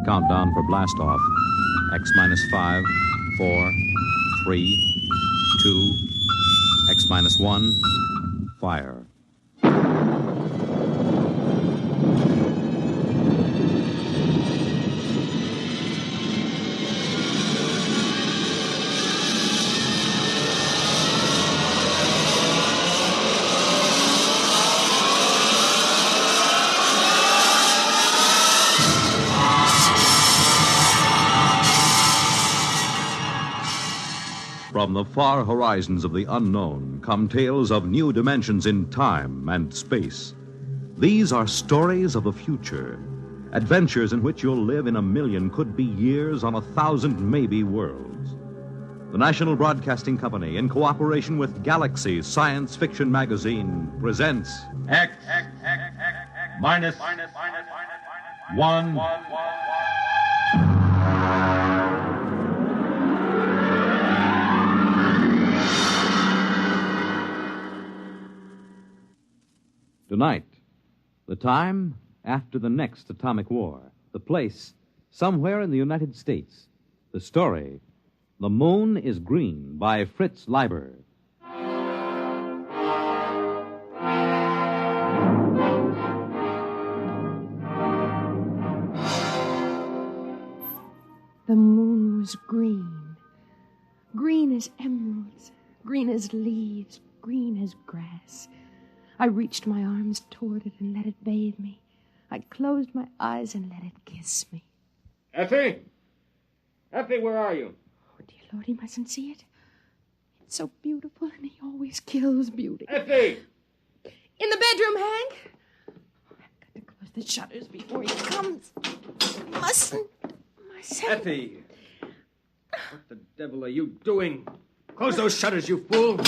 Countdown for blast-off. X minus 5, 4, 3, 2, X minus 1, fire. From the far horizons of the unknown come tales of new dimensions in time and space. These are stories of the future, adventures in which you'll live in a million, could be years, on 1,000 maybe worlds. The National Broadcasting Company, in cooperation with Galaxy Science Fiction Magazine, presents X minus 1. Tonight, the time after the next atomic war. The place, somewhere in the United States. The story, The Moon is Green, by Fritz Leiber. The moon was green. Green as emeralds, green as leaves, green as grass. I reached my arms toward it and let it bathe me. I closed my eyes and let it kiss me. Effie! Effie, where are you? Oh, dear Lord, he mustn't see it. It's so beautiful, and he always kills beauty. Effie! In the bedroom, Hank. I've got to close the shutters before he comes. Mustn't. Effie! What the devil are you doing? Close those shutters, you fool!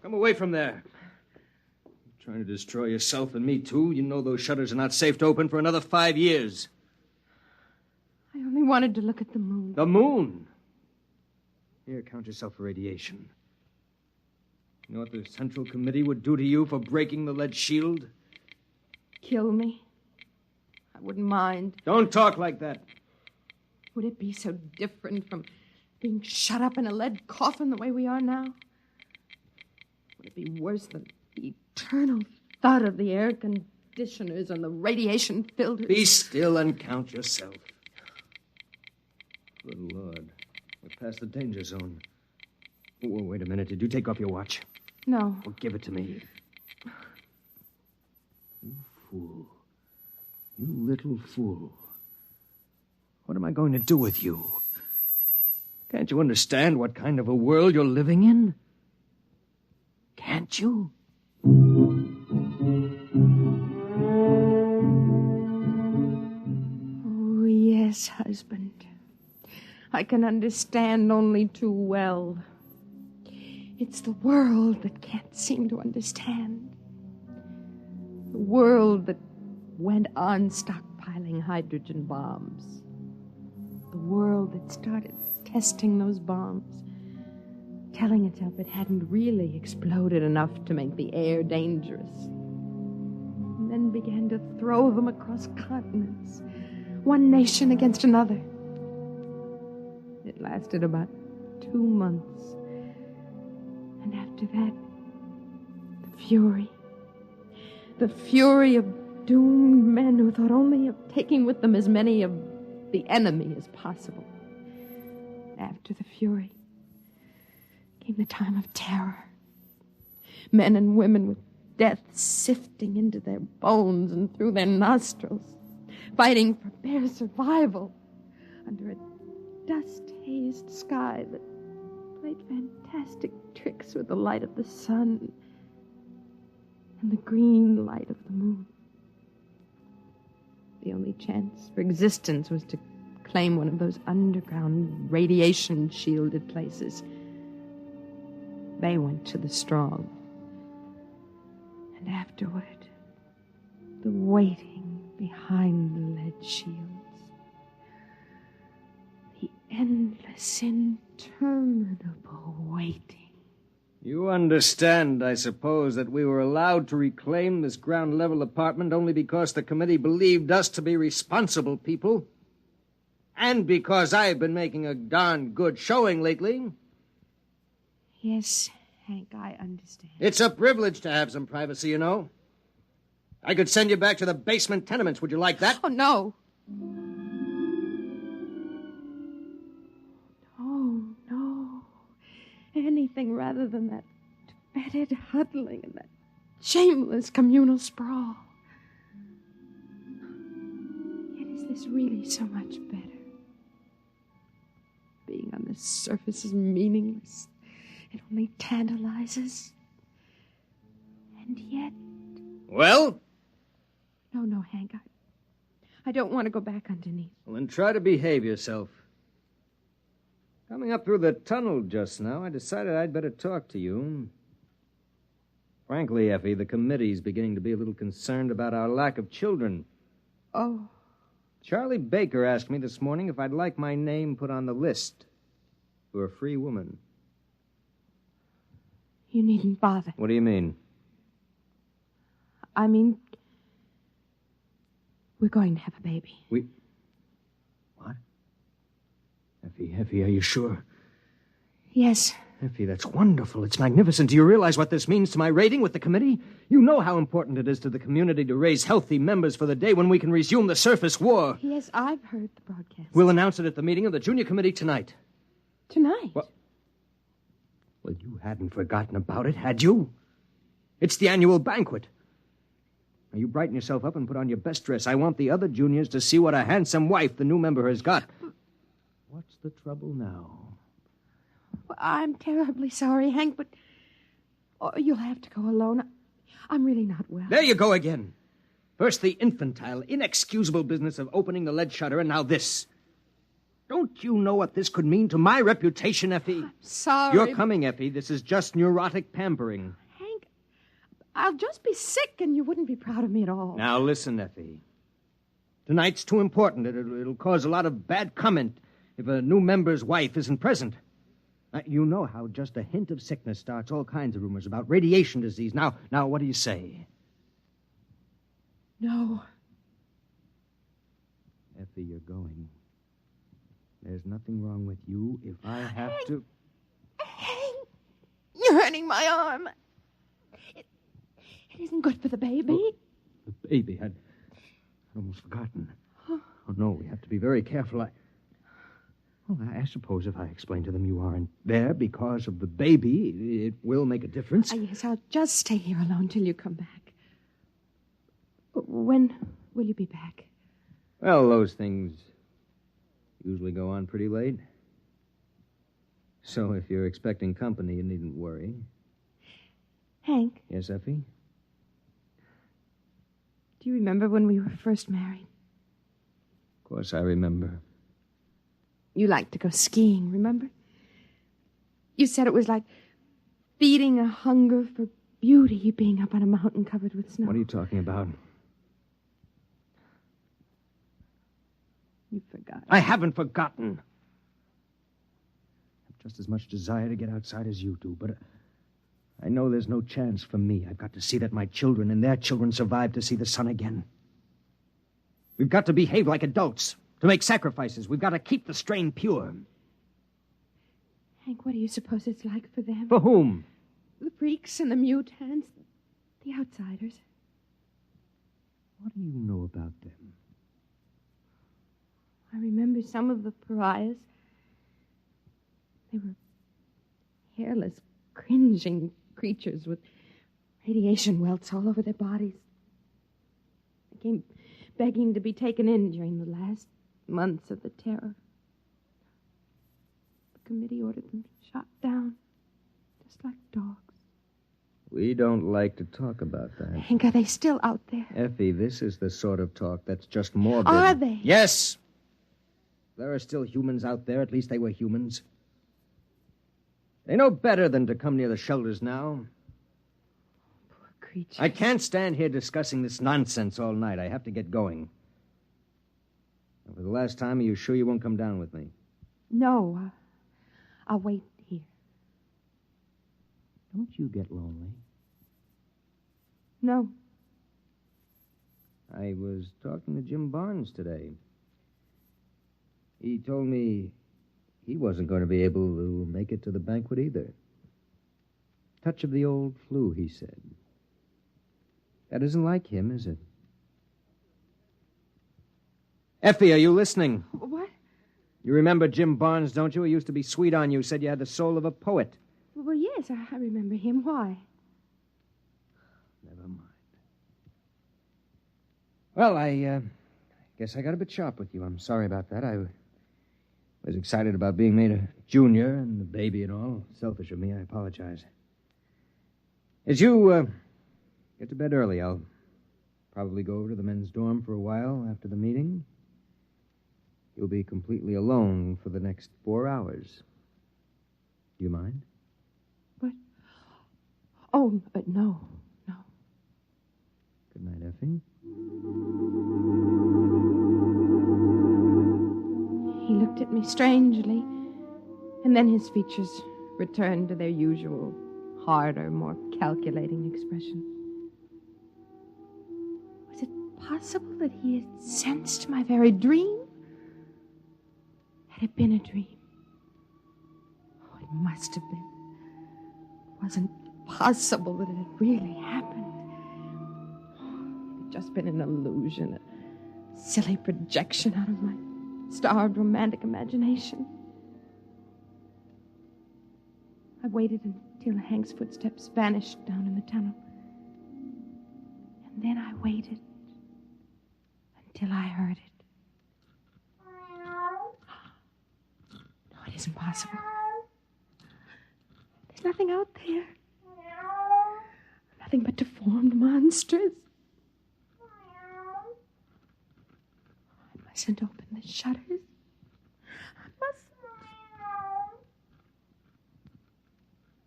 Come away from there. You're trying to destroy yourself and me, too. You know those shutters are not safe to open for another 5 years. I only wanted to look at the moon. The moon? Here, count yourself for radiation. You know what the Central Committee would do to you for breaking the lead shield? Kill me. I wouldn't mind. Don't talk like that. Would it be so different from being shut up in a lead coffin the way we are now? Would it be worse than the eternal thud of the air conditioners and the radiation filters? Be still and count yourself. Good Lord. We're past the danger zone. Oh, wait a minute. Did you take off your watch? No. Well, give it to me. You fool. You little fool. What am I going to do with you? Can't you understand what kind of a world you're living in? Can't you? Oh, yes, husband. I can understand only too well. It's the world that can't seem to understand. The world that went on stockpiling hydrogen bombs. The world that started testing those bombs, telling itself it hadn't really exploded enough to make the air dangerous. And then began to throw them across continents, one nation against another. It lasted about 2 months. And after that, the fury of doomed men who thought only of taking with them as many of the enemy as possible. After the fury came the time of terror. Men and women with death sifting into their bones and through their nostrils, fighting for bare survival under a dust-hazed sky that played fantastic tricks with the light of the sun and the green light of the moon. The only chance for existence was to claim one of those underground radiation-shielded places. They went to the strong. And afterward, the waiting behind the lead shields. The endless, interminable waiting. You understand, I suppose, that we were allowed to reclaim this ground-level apartment only because the committee believed us to be responsible people? And because I've been making a darn good showing lately? Yes, Hank, I understand. It's a privilege to have some privacy, you know. I could send you back to the basement tenements. Would you like that? Oh, no. Oh, no. Anything rather than that fetid huddling and that shameless communal sprawl. Yet is this really so much better? Being on the surface is meaningless. It only tantalizes. And yet... Well? No, Hank. I don't want to go back underneath. Well, then try to behave yourself. Coming up through the tunnel just now, I decided I'd better talk to you. Frankly, Effie, the committee's beginning to be a little concerned about our lack of children. Oh. Charlie Baker asked me this morning if I'd like my name put on the list for a free woman. You needn't bother. What do you mean? I mean, we're going to have a baby. What? Effie, are you sure? Yes. Effie, that's wonderful. It's magnificent. Do you realize what this means to my rating with the committee? You know how important it is to the community to raise healthy members for the day when we can resume the surface war. Yes, I've heard the broadcast. We'll announce it at the meeting of the junior committee tonight. Tonight? Well, you hadn't forgotten about it, had you? It's the annual banquet. Now, you brighten yourself up and put on your best dress. I want the other juniors to see what a handsome wife the new member has got. What's the trouble now? Well, I'm terribly sorry, Hank, but you'll have to go alone. I'm really not well. There you go again. First the infantile, inexcusable business of opening the lead shutter, and now this. Don't you know what this could mean to my reputation, Effie? I'm sorry. You're coming, Effie. This is just neurotic pampering. Hank, I'll just be sick and you wouldn't be proud of me at all. Now listen, Effie. Tonight's too important. It'll cause a lot of bad comment if a new member's wife isn't present. You know how just a hint of sickness starts all kinds of rumors about radiation disease. Now, what do you say? No. Effie, you're going. There's nothing wrong with you if I have to... Hank, you're hurting my arm. It isn't good for the baby. Oh, the baby? I'd almost forgotten. Oh, no, we have to be very careful. I suppose if I explain to them you aren't there because of the baby, it will make a difference. Yes, I'll just stay here alone till you come back. When will you be back? Well, those things usually go on pretty late. So if you're expecting company, you needn't worry. Hank? Yes, Effie? Do you remember when we were first married? Of course I remember. You liked to go skiing, remember? You said it was like feeding a hunger for beauty, being up on a mountain covered with snow. What are you talking about? You forgot. I haven't forgotten. I have just as much desire to get outside as you do, but I know there's no chance for me. I've got to see that my children and their children survive to see the sun again. We've got to behave like adults, to make sacrifices. We've got to keep the strain pure. Hank, what do you suppose it's like for them? For whom? The freaks and the mutants, the outsiders. What do you know about them? I remember some of the pariahs. They were hairless, cringing creatures with radiation welts all over their bodies. They came begging to be taken in during the last months of the terror. The committee ordered them shot down, just like dogs. We don't like to talk about that. Hank, are they still out there? Effie, this is the sort of talk that's just morbid. Are they? Yes. There are still humans out there. At least they were humans. They know better than to come near the shelters now. Poor creatures. I can't stand here discussing this nonsense all night. I have to get going. For the last time, are you sure you won't come down with me? No, I'll wait here. Don't you get lonely? No. I was talking to Jim Barnes today. He told me he wasn't going to be able to make it to the banquet either. Touch of the old flu, he said. That isn't like him, is it? Effie, are you listening? What? You remember Jim Barnes, don't you? He used to be sweet on you, said you had the soul of a poet. Well, yes, I remember him. Why? Never mind. Well, I guess I got a bit sharp with you. I'm sorry about that. I was excited about being made a junior and the baby and all. Selfish of me. I apologize. As you get to bed early, I'll probably go over to the men's dorm for a while after the meeting. You'll be completely alone for the next 4 hours. Do you mind? What? Oh, no. Good night, Effie. He looked at me strangely, and then his features returned to their usual, harder, more calculating expression. Was it possible that he had sensed my very dream? Had it been a dream? Oh, it must have been. It wasn't possible that it had really happened. It had just been an illusion, a silly projection out of my starved romantic imagination. I waited until Hank's footsteps vanished down in the tunnel. And then I waited until I heard it. No, it isn't possible. There's nothing out there. Nothing but deformed monsters. I mustn't open the shutters. I mustn't.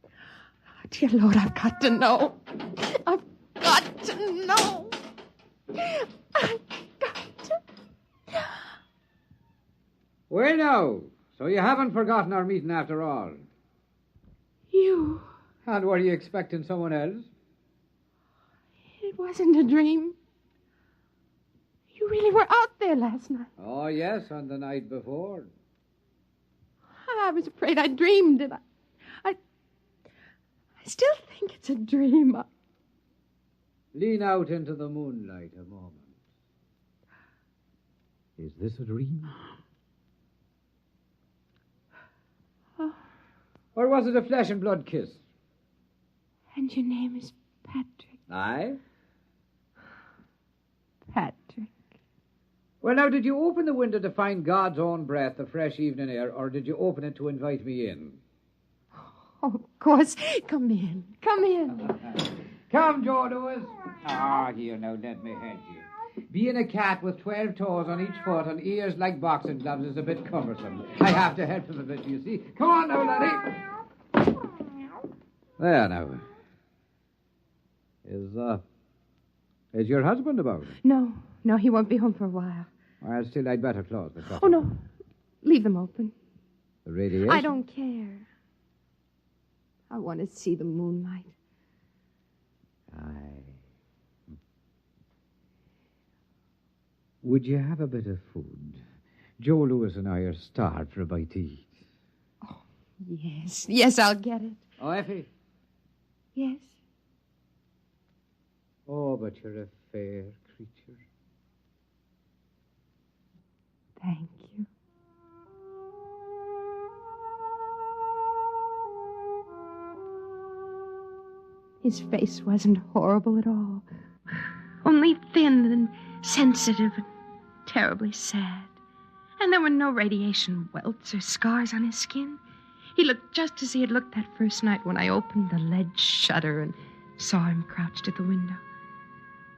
Oh, dear Lord, I've got to know. I've got to know. I've got to. Well, now, so you haven't forgotten our meeting after all. You. And were you expecting someone else? It wasn't a dream. You really were out there last night. Oh, yes, and the night before. I was afraid I dreamed it. I still think it's a dream. Lean out into the moonlight a moment. Is this a dream? Oh. Or was it a flesh and blood kiss? And your name is Patrick. Aye? Patrick. Well, now, did you open the window to find God's own breath, the fresh evening air, or did you open it to invite me in? Oh, of course. Come in. Come in. Come, Joe Lewis. Here, now, let me help you. Being a cat with 12 toes on each foot and ears like boxing gloves is a bit cumbersome. I have to help him a bit, you see. Come on now, laddie. There, now. Is your husband about? No, he won't be home for a while. Well, still, I'd better close the shutters. Oh, no. Leave them open. The radiation? I don't care. I want to see the moonlight. Aye. Would you have a bit of food? Joe Lewis and I are starved for a bite to eat. Oh, yes. Yes, I'll get it. Oh, Effie? Yes. Oh, but you're a fair creature. Thank you. His face wasn't horrible at all. Only thin and sensitive and terribly sad. And there were no radiation welts or scars on his skin. He looked just as he had looked that first night when I opened the lead shutter and saw him crouched at the window.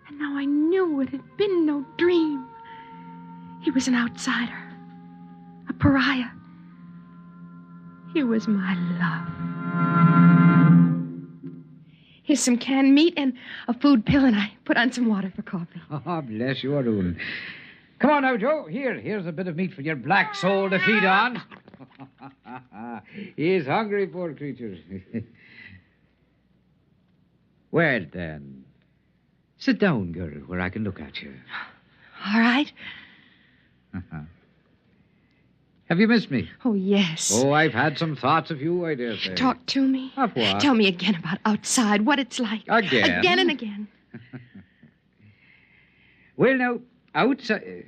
And now I knew it had been no dream. He was an outsider, a pariah. He was my love. Here's some canned meat and a food pill, and I put on some water for coffee. Oh, bless you, Arun. Come on now, Joe. Here's a bit of meat for your black soul to feed on. He's hungry, poor creature. Well, then, sit down, girl, where I can look at you. All right. Have you missed me? Oh, yes. Oh, I've had some thoughts of you, I dare say. Talk to me. Of what? Tell me again about outside, what it's like. Again? Again and again. Well, now, outside...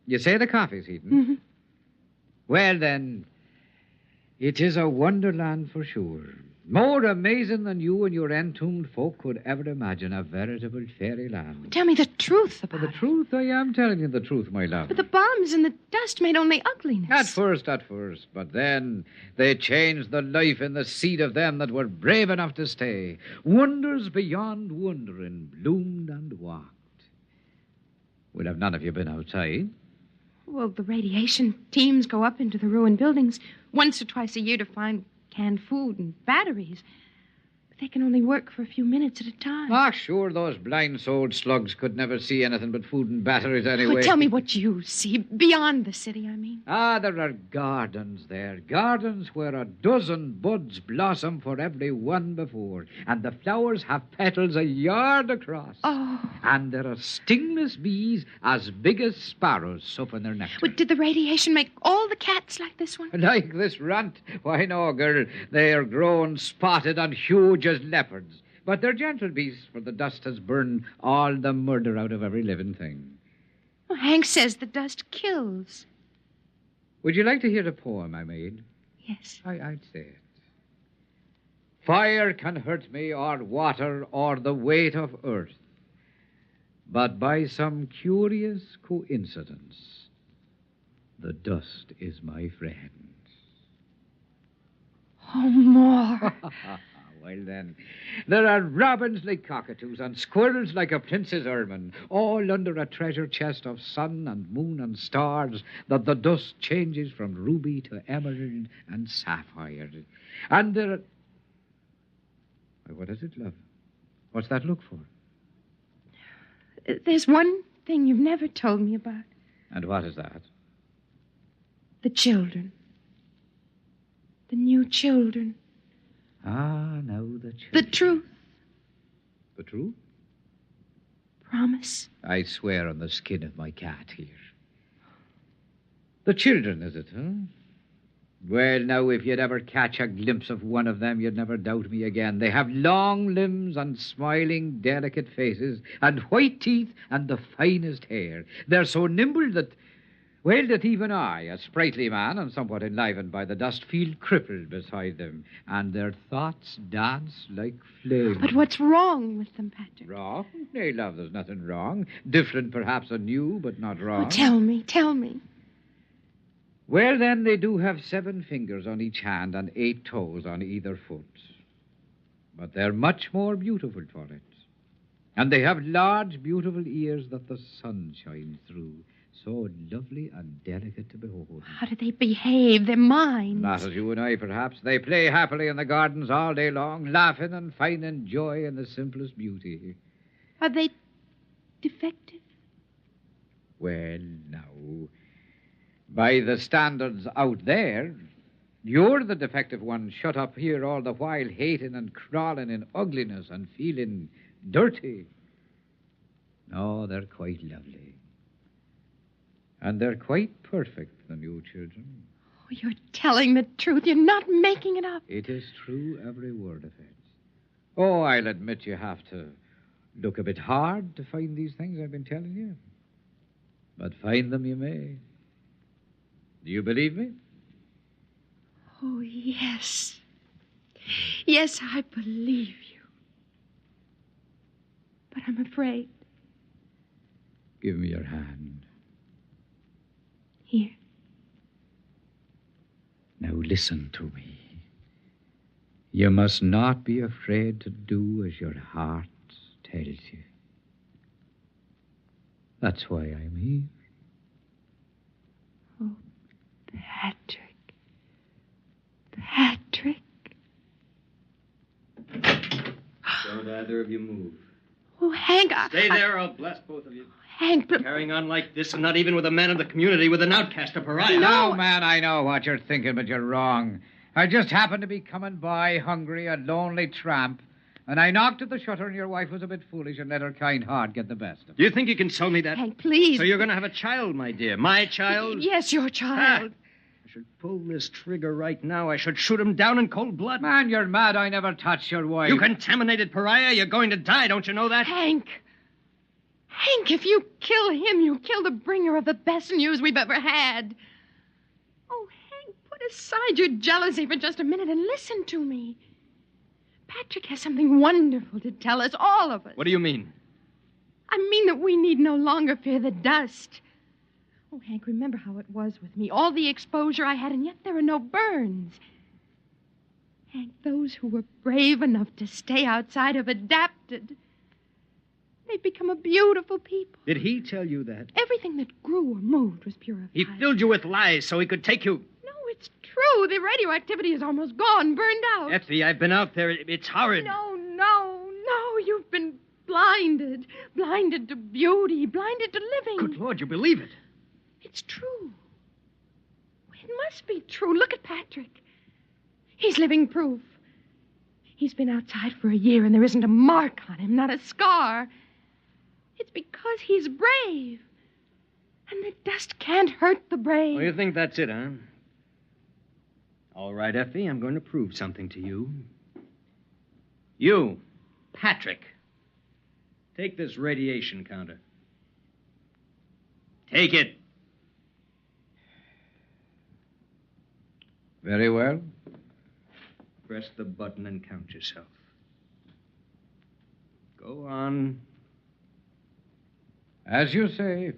You say the coffee's heating? Mm-hmm. Well, then, it is a wonderland for sure. More amazing than you and your entombed folk could ever imagine. A veritable fairyland. Tell me the truth about The truth? I am telling you the truth, my love. But the bombs and the dust made only ugliness. At first. But then they changed the life in the seed of them that were brave enough to stay. Wonders beyond wondering bloomed and walked. Well, have none of you been outside? Well, the radiation teams go up into the ruined buildings once or twice a year to find canned food and batteries. But they can only work for a few minutes at a time. Ah, sure, those blind-souled slugs could never see anything but food and batteries anyway. Well, tell me what you see, beyond the city, I mean. Ah, there are gardens there. Gardens where a dozen buds blossom for every one before. And the flowers have petals a yard across. Oh. And there are stingless bees as big as sparrows supping their nectar. Well, did the radiation make all the cats like this one? Like this runt? Why, no, girl. They are grown spotted and huge as leopards. But they're gentle beasts, for the dust has burned all the murder out of every living thing. Well, Hank says the dust kills. Would you like to hear a poem I made? Yes. I'd say it. Fire can hurt me, or water, or the weight of earth. But by some curious coincidence, the dust is my friend. Oh, more. Well, then, there are robins like cockatoos and squirrels like a prince's ermine, all under a treasure chest of sun and moon and stars that the dust changes from ruby to emerald and sapphire. And there are... What is it, love? What's that look for? There's one thing you've never told me about. And what is that? The children. The new children. Ah, now the children. The truth. The truth? Promise. I swear on the skin of my cat here. The children, is it, huh? Well, now, if you'd ever catch a glimpse of one of them, you'd never doubt me again. They have long limbs and smiling, delicate faces and white teeth and the finest hair. They're so nimble that even I, a sprightly man and somewhat enlivened by the dust, feel crippled beside them. And their thoughts dance like flames. But what's wrong with them, Patrick? Wrong? Nay, love, there's nothing wrong. Different, perhaps, and new, but not wrong. Oh, tell me. Well, then, they do have 7 fingers on each hand and 8 toes on either foot. But they're much more beautiful for it. And they have large, beautiful ears that the sun shines through. So lovely and delicate to behold. How do they behave? Their minds? Not as you and I, perhaps. They play happily in the gardens all day long, laughing and finding joy in the simplest beauty. Are they defective? Well, now, by the standards out there, you're the defective one shut up here all the while, hating and crawling in ugliness and feeling dirty. No, they're quite lovely. And they're quite perfect, the new children. Oh, you're telling the truth. You're not making it up. It is true, every word of it. Oh, I'll admit you have to look a bit hard to find these things I've been telling you. But find them you may. Do you believe me? Oh, yes. Yes, I believe you. But I'm afraid. Give me your hand. Here. Now listen to me. You must not be afraid to do as your heart tells you. That's why I'm here. Oh, Patrick. Patrick. Don't either of you move. Oh, Hank, Stay there, I'll blast both of you. Hank, but... Carrying on like this, and not even with a man of the community, with an outcast, a pariah. No, man, I know what you're thinking, but you're wrong. I just happened to be coming by, hungry, a lonely tramp, And I knocked at the shutter, and your wife was a bit foolish and let her kind heart get the best of it. Do you think you can sell me that? Hank, please. So you're going to have a child, my dear. My child? Yes, your child. I should pull this trigger right now. I should shoot him down in cold blood. Man, you're mad. I never touched your wife. You contaminated pariah. You're going to die. Don't you know that? Hank, if you kill him, you kill the bringer of the best news we've ever had. Oh, Hank, put aside your jealousy for just a minute and listen to me. Patrick has something wonderful to tell us, all of us. What do you mean? I mean that we need no longer fear the dust. Oh, Hank, remember how it was with me. All the exposure I had, and yet there are no burns. Hank, those who were brave enough to stay outside have adapted. They've become a beautiful people. Did he tell you that? Everything that grew or moved was purified. He filled you with lies so he could take you. No, it's true. The radioactivity is almost gone, burned out. Effie, I've been out there. It's horrid. No. You've been blinded. Blinded to beauty. Blinded to living. Good Lord, you believe it? It's true. It must be true. Look at Patrick. He's living proof. He's been outside for a year, and there isn't a mark on him, not a scar. It's because he's brave. And the dust can't hurt the brave. Oh, you think that's it, huh? All right, Effie, I'm going to prove something to you. You, Patrick, take this radiation counter. Take it. Very well. Press the button and count yourself. Go on. As you say.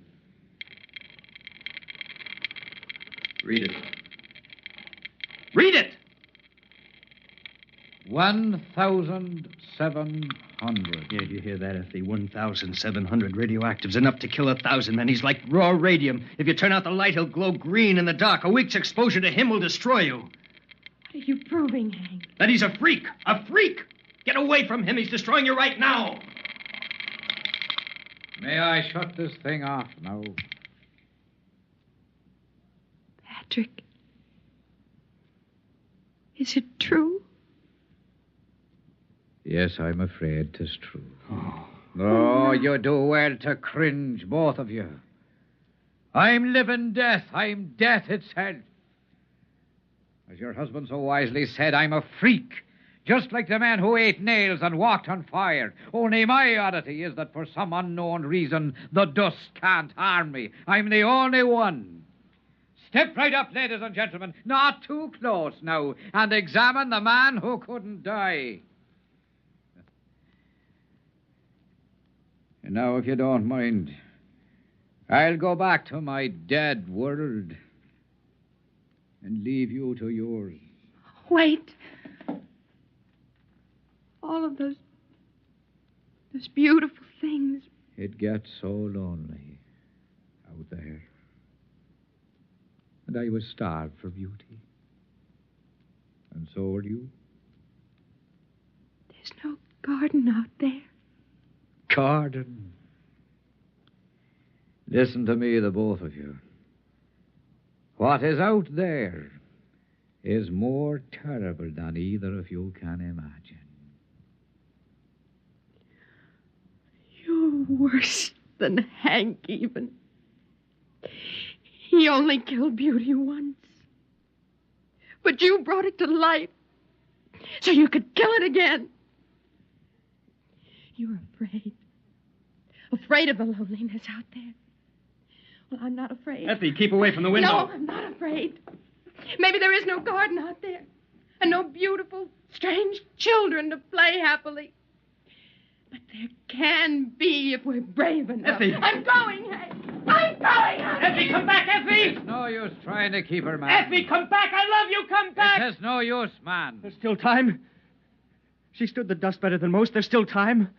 Read it. Read it! 1,700. Yeah, you hear that, Effie? 1,700 radioactives, enough to kill 1,000 men. He's like raw radium. If you turn out the light, he'll glow green in the dark. A week's exposure to him will destroy you. What are you proving, Hank? That he's a freak. A freak! Get away from him. He's destroying you right now. May I shut this thing off now? Patrick, is it true? Yes, I'm afraid 'tis true. Oh, you do well to cringe, both of you. I'm living death. I'm death itself. As your husband so wisely said, I'm a freak. Just like the man who ate nails and walked on fire. Only my oddity is that for some unknown reason, the dust can't harm me. I'm the only one. Step right up, ladies and gentlemen. Not too close now. And examine the man who couldn't die. And now, if you don't mind, I'll go back to my dead world and leave you to yours. Wait. All of those beautiful things. It gets so lonely out there. And I was starved for beauty. And so were you. There's no garden out there. Garden. Listen to me, the both of you. What is out there is more terrible than either of you can imagine. You're worse than Hank, even. He only killed beauty once. But you brought it to life so you could kill it again. You're afraid. Afraid of the loneliness out there. Well, I'm not afraid. Effie, keep away from the window. No, I'm not afraid. Maybe there is no garden out there. And no beautiful, strange children to play happily. But there can be if we're brave enough. Effie! I'm going, Hank! I'm going, Hank! Effie, come back, Effie! It's no use trying to keep her, man. Effie, come back! I love you! Come back! It is no use, man. There's still time. She stood the dust better than most. There's still time.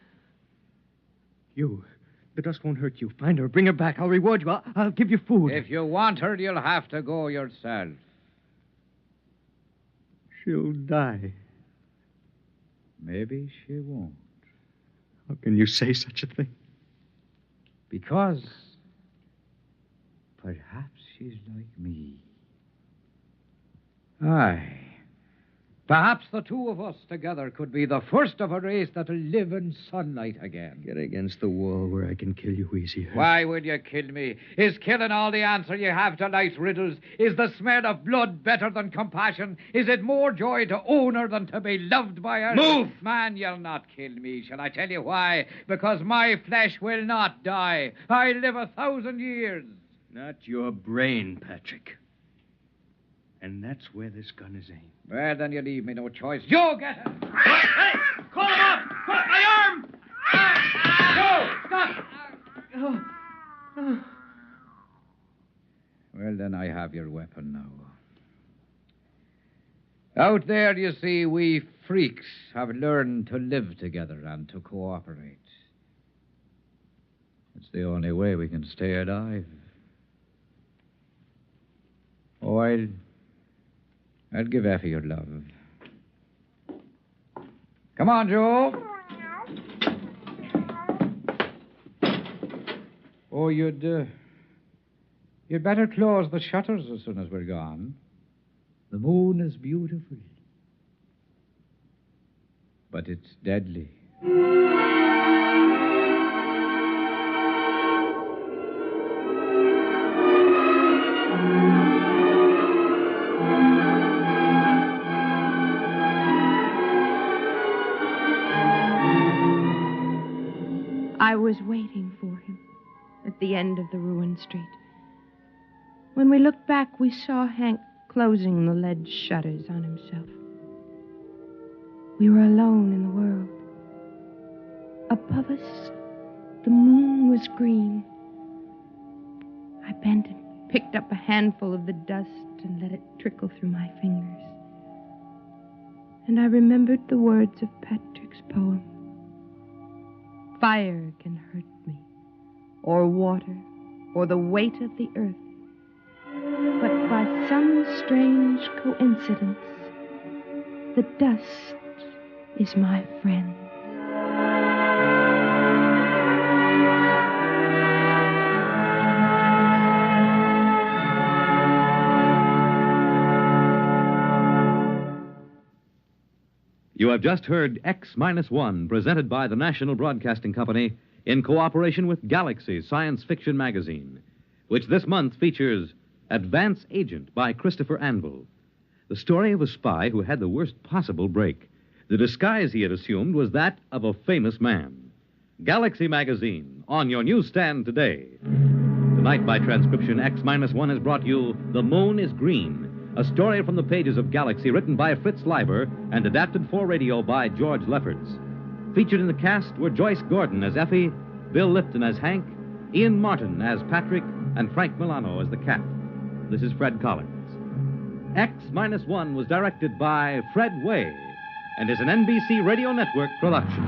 The dust won't hurt you. Find her. Bring her back. I'll reward you. I'll give you food. If you want her, you'll have to go yourself. She'll die. Maybe she won't. How can you say such a thing? Because perhaps she's like me. Aye. Perhaps the two of us together could be the first of a race that'll live in sunlight again. Get against the wall where I can kill you easier. Why would you kill me? Is killing all the answer you have to life's riddles? Is the smell of blood better than compassion? Is it more joy to own her than to be loved by her? Move! Man, you'll not kill me. Shall I tell you why? Because my flesh will not die. I live 1,000 years. Not your brain, Patrick. And that's where this gun is aimed. Well, then you leave me no choice. You get it! Hey! Call him off! My arm! Go! Stop! Well, then I have your weapon now. Out there, you see, we freaks have learned to live together and to cooperate. It's the only way we can stay alive. Oh, I'll give Effie your love. Come on, Joe. Oh, you'd better close the shutters as soon as we're gone. The moon is beautiful, but it's deadly. I was waiting for him at the end of the ruined street. When we looked back, we saw Hank closing the lead shutters on himself. We were alone in the world. Above us, the moon was green. I bent and picked up a handful of the dust and let it trickle through my fingers. And I remembered the words of Patrick's poem. Fire can hurt me, or water, or the weight of the earth. But by some strange coincidence, the dust is my friend. You have just heard X-1, presented by the National Broadcasting Company in cooperation with Galaxy Science Fiction Magazine, which this month features Advance Agent by Christopher Anvil. The story of a spy who had the worst possible break. The disguise he had assumed was that of a famous man. Galaxy Magazine, on your newsstand today. Tonight, by transcription, X-1 has brought you The Moon is Green, a story from the pages of Galaxy written by Fritz Leiber and adapted for radio by George Lefferts. Featured in the cast were Joyce Gordon as Effie, Bill Lipton as Hank, Ian Martin as Patrick, and Frank Milano as the cat. This is Fred Collins. X-1 was directed by Fred Way and is an NBC Radio Network production.